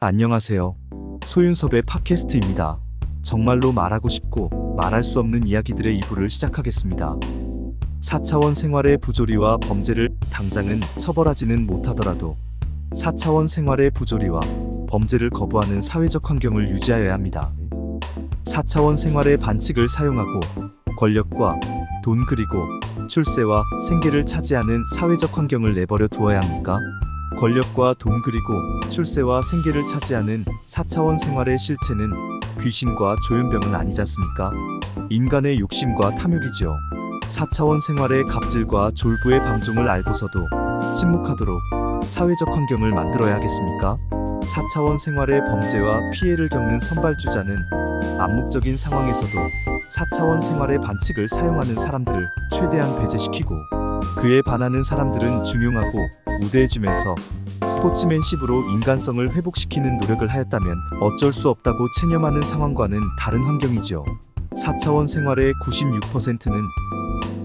안녕하세요. 소윤섭의 팟캐스트입니다. 정말로 말하고 싶고 말할 수 없는 이야기들의 2부를 시작하겠습니다. 4차원 생활의 부조리와 범죄를 당장은 처벌하지는 못하더라도 4차원 생활의 부조리와 범죄를 거부하는 사회적 환경을 유지하여야 합니다. 4차원 생활의 반칙을 사용하고 권력과 돈 그리고 출세와 생계를 차지하는 사회적 환경을 내버려 두어야 합니까? 권력과 돈 그리고 출세와 생계를 차지하는 4차원 생활의 실체는 귀신과 조현병은 아니지 않습니까? 인간의 욕심과 탐욕이지요. 4차원 생활의 갑질과 졸부의 방종을 알고서도 침묵하도록 사회적 환경을 만들어야 하겠습니까? 4차원 생활의 범죄와 피해를 겪는 선발주자는 암묵적인 상황에서도 4차원 생활의 반칙을 사용하는 사람들을 최대한 배제시키고 그에 반하는 사람들은 중용하고 우대해주면서 스포츠맨십으로 인간성을 회복시키는 노력을 하였다면 어쩔 수 없다고 체념하는 상황과는 다른 환경이지요. 4차원 생활의 96%는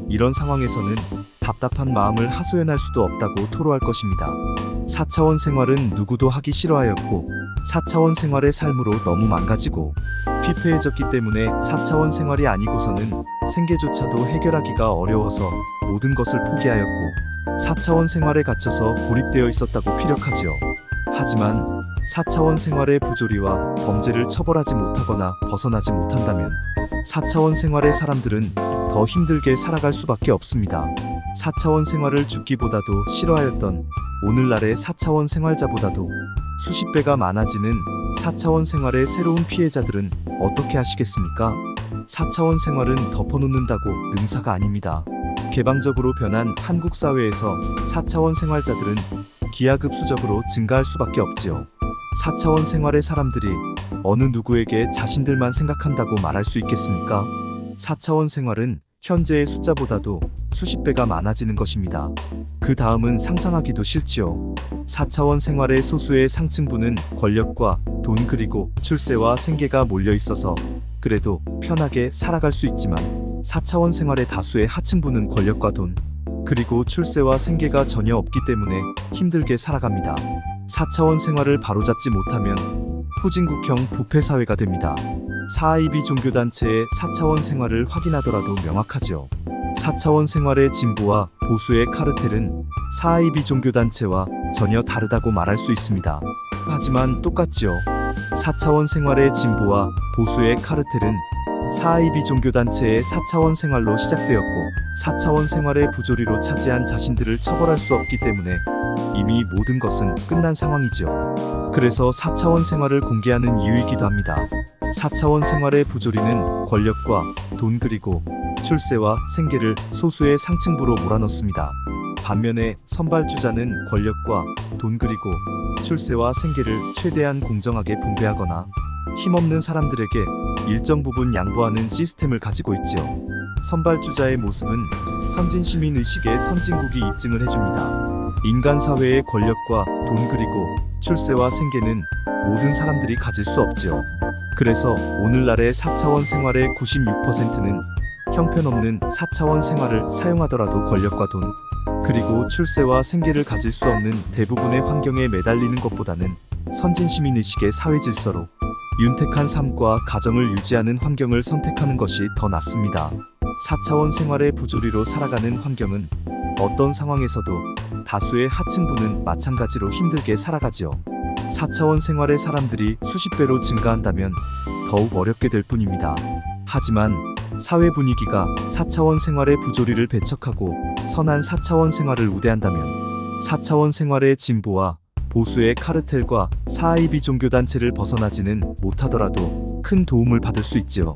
이런 상황에서는 답답한 마음을 하소연할 수도 없다고 토로할 것입니다. 4차원 생활은 누구도 하기 싫어하였고 4차원 생활의 삶으로 너무 망가지고 피폐해졌기 때문에 4차원 생활이 아니고서는 생계조차도 해결하기가 어려워서 모든 것을 포기하였고 4차원 생활에 갇혀서 고립되어 있었다고 피력하지요. 하지만 4차원 생활의 부조리와 범죄를 처벌하지 못하거나 벗어나지 못한다면 4차원 생활의 사람들은 더 힘들게 살아갈 수밖에 없습니다. 4차원 생활을 죽기보다도 싫어하였던 오늘날의 4차원 생활자보다도 수십 배가 많아지는 4차원 생활의 새로운 피해자들은 어떻게 하시겠습니까? 4차원 생활은 덮어놓는다고 능사가 아닙니다. 개방적으로 변한 한국 사회에서 4차원 생활자들은 기하급수적으로 증가할 수밖에 없지요. 4차원 생활의 사람들이 어느 누구에게 자신들만 생각한다고 말할 수 있겠습니까? 4차원 생활은 현재의 숫자보다도 수십 배가 많아지는 것입니다. 그 다음은 상상하기도 싫지요. 4차원 생활의 소수의 상층부는 권력과 돈 그리고 출세와 생계가 몰려 있어서 그래도 편하게 살아갈 수 있지만 4차원 생활의 다수의 하층부는 권력과 돈 그리고 출세와 생계가 전혀 없기 때문에 힘들게 살아갑니다. 4차원 생활을 바로잡지 못하면 후진국형 부패사회가 됩니다. 사이비 종교단체의 4차원 생활을 확인하더라도 명확하죠. 4차원 생활의 진보와 보수의 카르텔은 사이비 종교단체와 전혀 다르다고 말할 수 있습니다. 하지만 똑같지요. 4차원 생활의 진보와 보수의 카르텔은 사이비 종교단체의 4차원 생활로 시작되었고 4차원 생활의 부조리로 차지한 자신들을 처벌할 수 없기 때문에 이미 모든 것은 끝난 상황이지요. 그래서 4차원 생활을 공개하는 이유이기도 합니다. 4차원 생활의 부조리는 권력과 돈 그리고 출세와 생계를 소수의 상층부로 몰아넣습니다. 반면에 선발주자는 권력과 돈 그리고 출세와 생계를 최대한 공정하게 분배하거나 힘없는 사람들에게 일정 부분 양보하는 시스템을 가지고 있지요. 선발주자의 모습은 선진시민의식의 선진국이 입증을 해줍니다. 인간 사회의 권력과 돈 그리고 출세와 생계는 모든 사람들이 가질 수 없지요. 그래서 오늘날의 4차원 생활의 96%는 형편없는 4차원 생활을 사용하더라도 권력과 돈 그리고 출세와 생계를 가질 수 없는 대부분의 환경에 매달리는 것보다는 선진시민의식의 사회질서로 윤택한 삶과 가정을 유지하는 환경을 선택하는 것이 더 낫습니다. 4차원 생활의 부조리로 살아가는 환경은 어떤 상황에서도 다수의 하층부는 마찬가지로 힘들게 살아가지요. 4차원 생활의 사람들이 수십 배로 증가한다면 더욱 어렵게 될 뿐입니다. 하지만 사회 분위기가 4차원 생활의 부조리를 배척하고 선한 4차원 생활을 우대한다면 4차원 생활의 진보와 보수의 카르텔과 사이비 종교단체를 벗어나지는 못하더라도 큰 도움을 받을 수 있지요.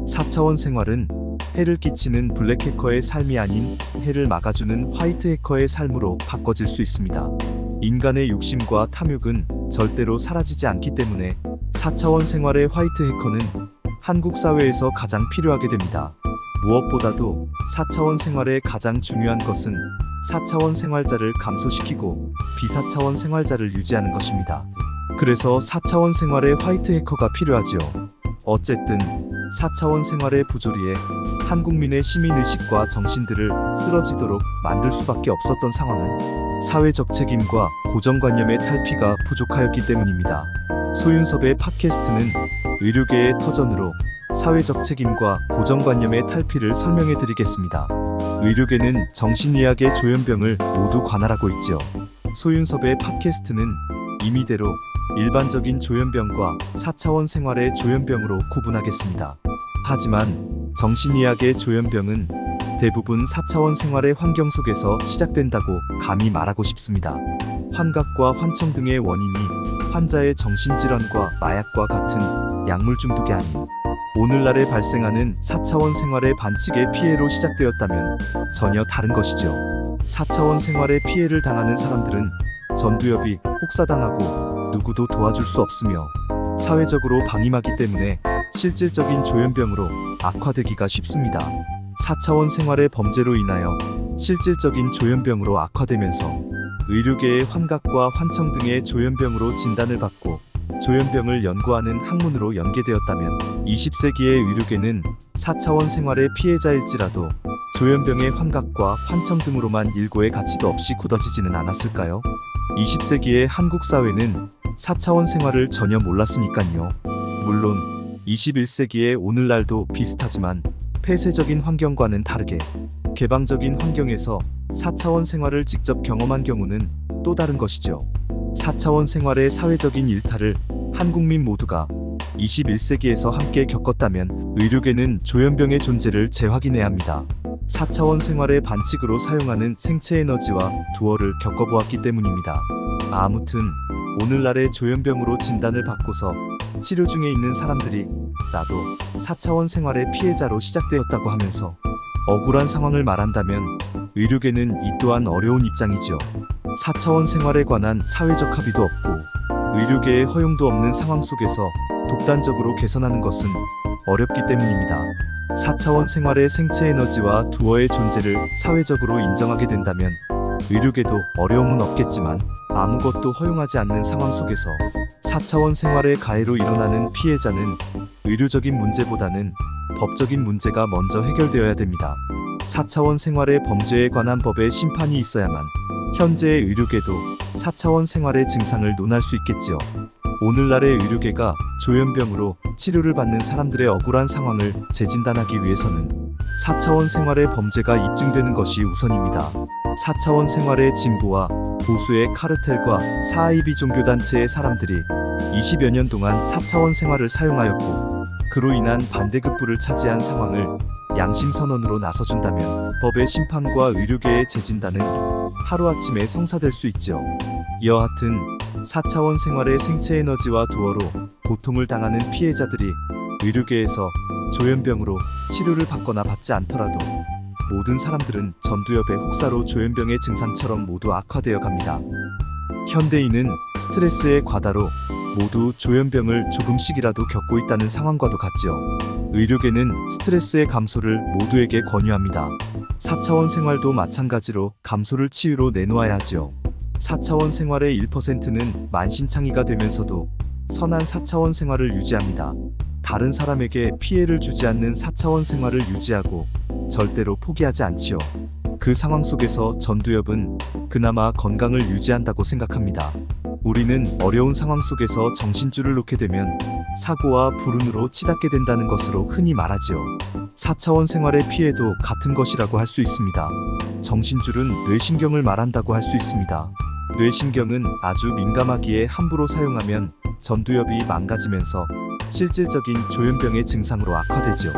4차원 생활은 해를 끼치는 블랙해커의 삶이 아닌 해를 막아주는 화이트해커의 삶으로 바꿔질 수 있습니다. 인간의 욕심과 탐욕은 절대로 사라지지 않기 때문에 4차원 생활의 화이트해커는 한국 사회에서 가장 필요하게 됩니다. 무엇보다도 4차원 생활의 가장 중요한 것은 4차원 생활자를 감소시키고 비사차원 생활자를 유지하는 것입니다. 그래서 4차원 생활의 화이트 해커가 필요하지요. 어쨌든 4차원 생활의 부조리에 한국민의 시민의식과 정신들을 쓰러지도록 만들 수밖에 없었던 상황은 사회적 책임과 고정관념의 탈피가 부족하였기 때문입니다. 소윤섭의 팟캐스트는 의료계의 터전으로 사회적 책임과 고정관념의 탈피를 설명해 드리겠습니다. 의료계는 정신의학의 조현병을 모두 관할하고 있지요. 소윤섭의 팟캐스트는 임의대로 일반적인 조현병과 4차원 생활의 조현병으로 구분하겠습니다. 하지만 정신의학의 조현병은 대부분 4차원 생활의 환경 속에서 시작된다고 감히 말하고 싶습니다. 환각과 환청 등의 원인이 환자의 정신질환과 마약과 같은 약물 중독이 아닌 오늘날에 발생하는 4차원 생활의 반칙의 피해로 시작되었다면 전혀 다른 것이죠. 4차원 생활의 피해를 당하는 사람들은 전두엽이 혹사당하고 누구도 도와줄 수 없으며 사회적으로 방임하기 때문에 실질적인 조현병으로 악화되기가 쉽습니다. 4차원 생활의 범죄로 인하여 실질적인 조현병으로 악화되면서 의료계의 환각과 환청 등의 조현병으로 진단을 받고 조현병을 연구하는 학문으로 연계되었다면 20세기의 의료계는 4차원 생활의 피해자일지라도 조현병의 환각과 환청 등으로만 일고의 가치도 없이 굳어지지는 않았을까요? 20세기의 한국 사회는 4차원 생활을 전혀 몰랐으니까요. 물론 21세기의 오늘날도 비슷하지만 폐쇄적인 환경과는 다르게 개방적인 환경에서 4차원 생활을 직접 경험한 경우는 또 다른 것이죠. 4차원 생활의 사회적인 일탈을 한 국민 모두가 21세기에서 함께 겪었다면 의료계는 조현병의 존재를 재확인해야 합니다. 4차원 생활의 반칙으로 사용하는 생체 에너지와 두어를 겪어보았기 때문입니다. 아무튼 오늘날의 조현병으로 진단을 받고서 치료 중에 있는 사람들이 나도 4차원 생활의 피해자로 시작되었다고 하면서 억울한 상황을 말한다면 의료계는 이 또한 어려운 입장이지요. 4차원 생활에 관한 사회적 합의도 없고 의료계의 허용도 없는 상황 속에서 독단적으로 개선하는 것은 어렵기 때문입니다. 4차원 생활의 생체 에너지와 두어의 존재를 사회적으로 인정하게 된다면 의료계도 어려움은 없겠지만 아무것도 허용하지 않는 상황 속에서 4차원 생활의 가해로 일어나는 피해자는 의료적인 문제보다는 법적인 문제가 먼저 해결되어야 됩니다. 4차원 생활의 범죄에 관한 법의 심판이 있어야만 현재의 의료계도 4차원 생활의 증상을 논할 수 있겠지요. 오늘날의 의료계가 조현병으로 치료를 받는 사람들의 억울한 상황을 재진단하기 위해서는 4차원 생활의 범죄가 입증되는 것이 우선입니다. 4차원 생활의 진보와 보수의 카르텔과 사이비 종교단체의 사람들이 20여 년 동안 4차원 생활을 사용하였고 그로 인한 반대급부를 차지한 상황을 양심선언으로 나서준다면 법의 심판과 의료계의 재진단은 하루아침에 성사될 수 있지요. 여하튼 4차원 생활의 생체 에너지와 두어로 고통을 당하는 피해자들이 의료계에서 조현병으로 치료를 받거나 받지 않더라도 모든 사람들은 전두엽의 혹사로 조현병의 증상처럼 모두 악화되어 갑니다. 현대인은 스트레스의 과다로 모두 조현병을 조금씩이라도 겪고 있다는 상황과도 같지요. 의료계는 스트레스의 감소를 모두에게 권유합니다. 4차원 생활도 마찬가지로 감소를 치유로 내놓아야 하지요. 4차원 생활의 1%는 만신창이가 되면서도 선한 4차원 생활을 유지합니다. 다른 사람에게 피해를 주지 않는 4차원 생활을 유지하고 절대로 포기하지 않지요. 그 상황 속에서 전두엽은 그나마 건강을 유지한다고 생각합니다. 우리는 어려운 상황 속에서 정신줄을 놓게 되면 사고와 불운으로 치닫게 된다는 것으로 흔히 말하지요. 4차원 생활의 피해도 같은 것이라고 할 수 있습니다. 정신줄은 뇌신경을 말한다고 할 수 있습니다. 뇌신경은 아주 민감하기에 함부로 사용하면 전두엽이 망가지면서 실질적인 조현병의 증상으로 악화되지요.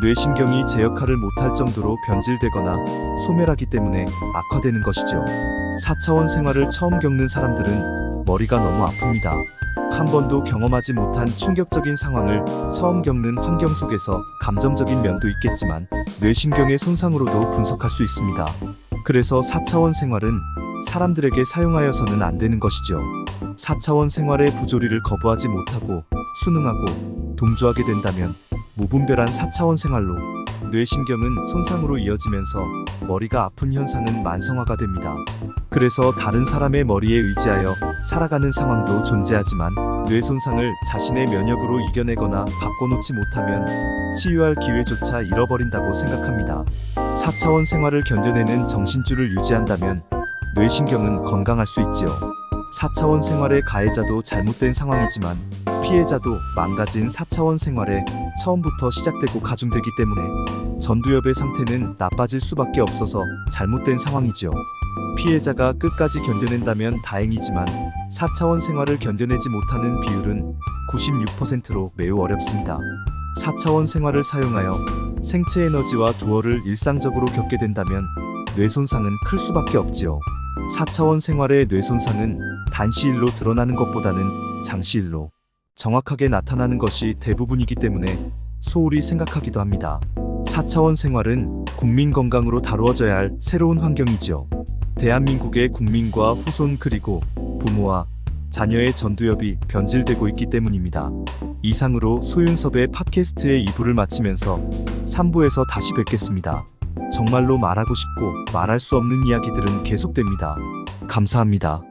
뇌신경이 제 역할을 못할 정도로 변질되거나 소멸하기 때문에 악화되는 것이죠. 4차원 생활을 처음 겪는 사람들은 머리가 너무 아픕니다. 한 번도 경험하지 못한 충격적인 상황을 처음 겪는 환경 속에서 감정적인 면도 있겠지만 뇌신경의 손상으로도 분석할 수 있습니다. 그래서 4차원 생활은 사람들에게 사용하여서는 안 되는 것이죠. 4차원 생활의 부조리를 거부하지 못하고 순응하고 동조하게 된다면 무분별한 4차원 생활로 뇌신경은 손상으로 이어지면서 머리가 아픈 현상은 만성화가 됩니다. 그래서 다른 사람의 머리에 의지하여 살아가는 상황도 존재하지만 뇌 손상을 자신의 면역으로 이겨내거나 바꿔놓지 못하면 치유할 기회조차 잃어버린다고 생각합니다. 4차원 생활을 견뎌내는 정신줄을 유지한다면 뇌신경은 건강할 수 있지요. 4차원 생활의 가해자도 잘못된 상황이지만 피해자도 망가진 4차원 생활에 처음부터 시작되고 가중되기 때문에 전두엽의 상태는 나빠질 수밖에 없어서 잘못된 상황이지요. 피해자가 끝까지 견뎌낸다면 다행이지만 4차원 생활을 견뎌내지 못하는 비율은 96%로 매우 어렵습니다. 4차원 생활을 사용하여 생체 에너지와 두어를 일상적으로 겪게 된다면 뇌 손상은 클 수밖에 없지요. 4차원 사생활의 뇌 손상은 단시일로 드러나는 것보다는 장시일로 정확하게 나타나는 것이 대부분이기 때문에 소홀히 생각하기도 합니다. 4차원 생활은 국민 건강으로 다루어져야 할 새로운 환경이지요. 대한민국의 국민과 후손 그리고 부모와 자녀의 전두엽이 변질되고 있기 때문입니다. 이상으로 소윤섭의 팟캐스트의 2부를 마치면서 3부에서 다시 뵙겠습니다. 정말로 말하고 싶고 말할 수 없는 이야기들은 계속됩니다. 감사합니다.